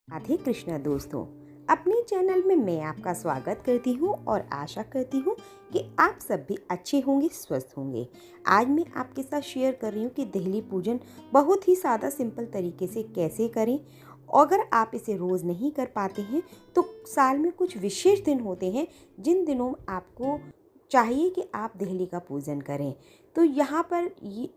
राधे कृष्णा दोस्तों, अपने चैनल में मैं आपका स्वागत करती हूँ और आशा करती हूँ कि आप सब भी अच्छे होंगे, स्वस्थ होंगे। आज मैं आपके साथ शेयर कर रही हूँ कि देहली पूजन बहुत ही सादा सिंपल तरीके से कैसे करें। अगर आप इसे रोज़ नहीं कर पाते हैं तो साल में कुछ विशेष दिन होते हैं जिन दिनों आपको चाहिए कि आप देहली का पूजन करें। तो यहाँ पर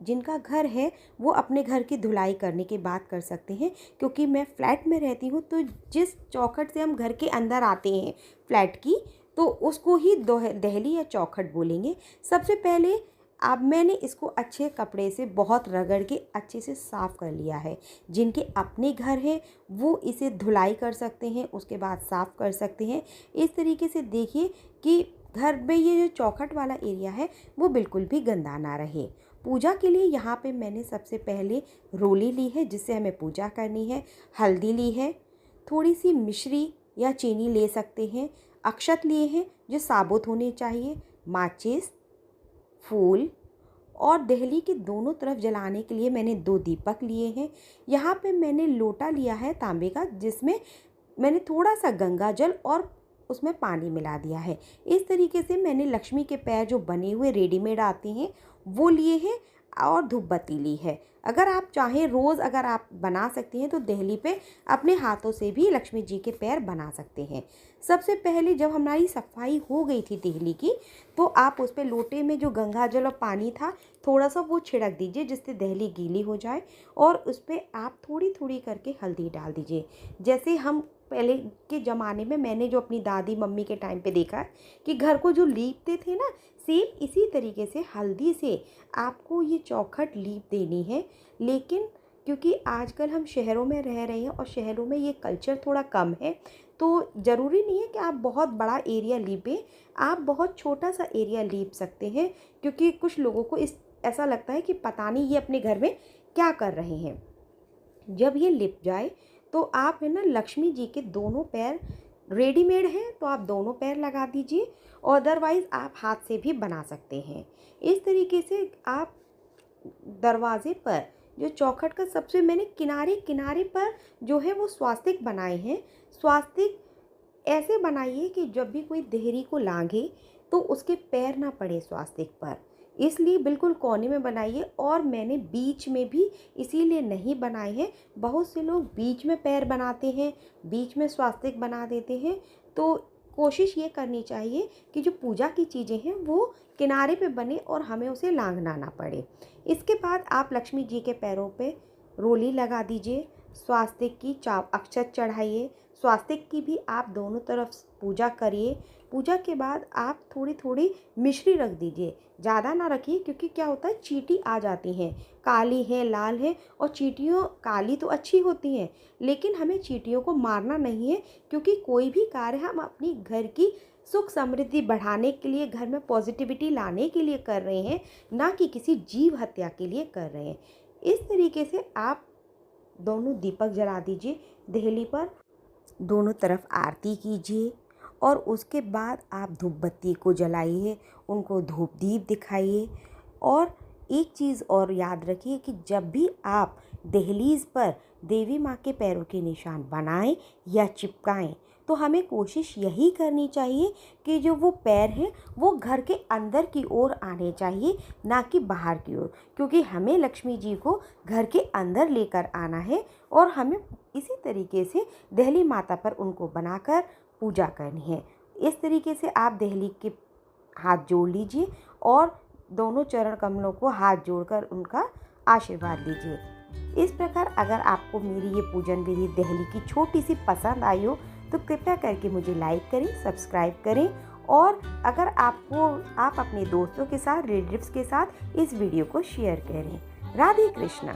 जिनका घर है वो अपने घर की धुलाई करने की बात कर सकते हैं, क्योंकि मैं फ्लैट में रहती हूँ। तो जिस चौखट से हम घर के अंदर आते हैं फ्लैट की, तो उसको ही देहली या चौखट बोलेंगे। सबसे पहले अब मैंने इसको अच्छे कपड़े से बहुत रगड़ के अच्छे से साफ़ कर लिया है। जिनके अपने घर है वो इसे धुलाई कर सकते हैं, उसके बाद साफ़ कर सकते हैं। इस तरीके से देखिए कि घर में ये जो चौखट वाला एरिया है वो बिल्कुल भी गंदा ना रहे। पूजा के लिए यहाँ पे मैंने सबसे पहले रोली ली है जिससे हमें पूजा करनी है, हल्दी ली है, थोड़ी सी मिश्री या चीनी ले सकते हैं, अक्षत लिए हैं जो साबुत होने चाहिए, माचिस, फूल और देहली के दोनों तरफ जलाने के लिए मैंने 2 दीपक लिए हैं। यहाँ पे मैंने लोटा लिया है तांबे का, जिसमें मैंने थोड़ा सा गंगा जल और उसमें पानी मिला दिया है। इस तरीके से मैंने लक्ष्मी के पैर जो बने हुए रेडीमेड आते हैं वो लिए हैं और धूप बत्ती ली है। अगर आप चाहें रोज़ अगर आप बना सकते हैं तो देहली पे अपने हाथों से भी लक्ष्मी जी के पैर बना सकते हैं। सबसे पहले जब हमारी सफाई हो गई थी देहली की, तो आप उस पे लोटे में जो गंगा जल और पानी था थोड़ा सा वो छिड़क दीजिए जिससे देहली गीली हो जाए, और उस पर आप थोड़ी थोड़ी करके हल्दी डाल दीजिए। जैसे हम पहले के ज़माने में मैंने जो अपनी दादी मम्मी के टाइम पे देखा है कि घर को जो लीपते थे ना, सेम इसी तरीके से हल्दी से आपको ये चौखट लीप देनी है। लेकिन क्योंकि आजकल हम शहरों में रह रहे हैं और शहरों में ये कल्चर थोड़ा कम है, तो ज़रूरी नहीं है कि आप बहुत बड़ा एरिया लीपें, आप बहुत छोटा सा एरिया लीप सकते हैं। क्योंकि कुछ लोगों को ऐसा लगता है कि पता नहीं ये अपने घर में क्या कर रहे हैं। जब ये लिप जाए तो आप है ना लक्ष्मी जी के दोनों पैर रेडीमेड हैं तो आप दोनों पैर लगा दीजिए, और अदरवाइज़ आप हाथ से भी बना सकते हैं। इस तरीके से आप दरवाजे पर जो चौखट का सबसे मैंने किनारे किनारे पर जो है वो स्वास्तिक बनाए हैं। स्वास्तिक ऐसे बनाइए कि जब भी कोई देहरी को लांघे तो उसके पैर ना पड़े स्वास्तिक पर, इसलिए बिल्कुल कोने में बनाइए। और मैंने बीच में भी इसीलिए नहीं बनाए हैं। बहुत से लोग बीच में पैर बनाते हैं, बीच में स्वास्तिक बना देते हैं। तो कोशिश ये करनी चाहिए कि जो पूजा की चीज़ें हैं वो किनारे पे बने और हमें उसे लांघना ना पड़े। इसके बाद आप लक्ष्मी जी के पैरों पे रोली लगा दीजिए, स्वास्तिक की चाप अक्षत चढ़ाइए, स्वास्तिक की भी आप दोनों तरफ पूजा करिए। पूजा के बाद आप थोड़ी थोड़ी मिश्री रख दीजिए, ज़्यादा ना रखिए, क्योंकि क्या होता है चींटी आ जाती हैं, काली है लाल है, और चींटियों काली तो अच्छी होती हैं लेकिन हमें चींटियों को मारना नहीं है। क्योंकि कोई भी कार्य हम अपनी घर की सुख समृद्धि बढ़ाने के लिए, घर में पॉजिटिविटी लाने के लिए कर रहे हैं, ना कि किसी जीव हत्या के लिए कर रहे हैं। इस तरीके से आप दोनों दीपक जला दीजिए देहली पर, दोनों तरफ आरती कीजिए, और उसके बाद आप धूप बत्ती को जलाइए, उनको धूप दीप दिखाइए। और एक चीज़ और याद रखिए कि जब भी आप दहलीज पर देवी माँ के पैरों के निशान बनाएं या चिपकाएं, तो हमें कोशिश यही करनी चाहिए कि जो वो पैर हैं वो घर के अंदर की ओर आने चाहिए, ना कि बाहर की ओर। क्योंकि हमें लक्ष्मी जी को घर के अंदर लेकर आना है और हमें इसी तरीके से देहली माता पर उनको बनाकर पूजा करनी है। इस तरीके से आप देहली के हाथ जोड़ लीजिए और दोनों चरण कमलों को हाथ जोड़कर उनका आशीर्वाद लीजिए। इस प्रकार अगर आपको मेरी ये पूजन विधि देहली की छोटी सी पसंद आई हो तो कृपया करके मुझे लाइक करें, सब्सक्राइब करें, और अगर आप अपने दोस्तों के साथ, रिलेटिव्स के साथ इस वीडियो को शेयर करें। राधे कृष्णा।